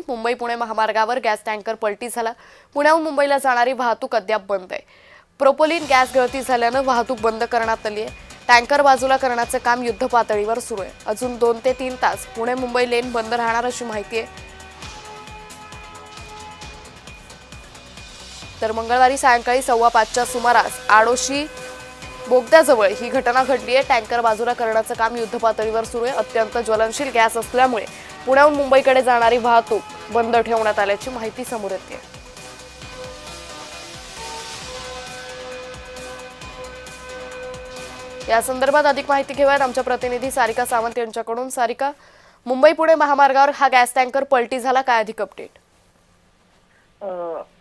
मुंबई पुणे महामार्गावर gas tanker पलटी झाला। पुण्याहून मुंबईला जाणारी वाहतूक अद्याप बंद आहे। प्रोपोलिन गॅस गळती झाल्याने वाहतूक बंद करण्यात आली आहे। टँकर बाजूला करण्याचे काम युद्धपातळीवर सुरू आहे। अजून 2 ते 3 तास पुणे मुंबई लेन बंद राहणार अशी माहिती आहे। तर मंगळवारी सायंकाळी 5:15च्या सुमारास आडोशी बोगद्याजवळ ही घटना घडली आहे। टँकर बाजूला करण्याचे काम युद्धपातळीवर सुरू आहे। अत्यंत ज्वलनशील गॅस असल्यामुळे पुण्याहून मुंबईकडे जाणारी वाहतूक बंद ठेवण्यात आल्याची माहिती समोर येते। या संदर्भात अधिक माहिती घेऊयात आमच्या प्रतिनिधी सारिका सावंत यांच्याकडून। सारिका, मुंबई पुणे महामार्गावर हा गॅस टँकर पलटी झाला, काय अधिक अपडेट?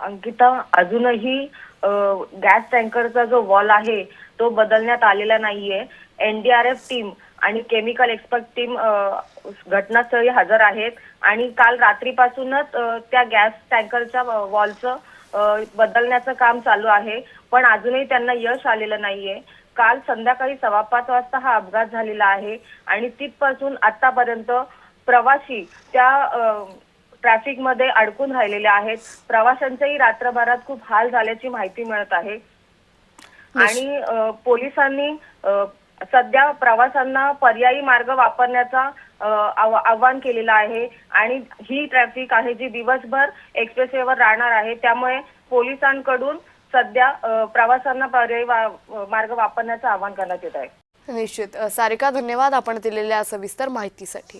अंकिता, अजूनही गॅस टँकरचा जो वॉल आहे तो बदलण्यात आलेला नाहीये। एनडीआरएफ टीम आणि केमिकल एक्सपर्ट टीम घटनास्थळी हजर आहेत आणि काल रात्रीपासूनच त्या गॅस टँकरच्या वॉलचं बदलण्याचं काम चालू आहे, पण अजूनही त्यांना यश आलेलं नाहीये। काल संध्याकाळी 5:15 वाजता हा अपघात झालेला आहे आणि तिथपासून आतापर्यंत प्रवासी त्या ट्रॅफिक मध्ये अडकून राहिलेले आहेत। प्रवाशांचेही रात्रभरात खूप हाल झाल्याची माहिती मिळत आहे आणि पोलिसांनी सध्या प्रवाशांना पर्यायी मार्ग वापरण्याचा आवाहन केलेलं आहे आणि ही ट्रॅफिक आहे जी दिवसभर एक्सप्रेसवेवर राहणार आहे, त्यामुळे पोलिसांकडून सध्या प्रवाशांना पर्यायी मार्ग वापरण्याचं आवाहन करण्यात येत आहे। निश्चित सारिका, धन्यवाद आपण दिलेल्या सविस्तर माहितीसाठी।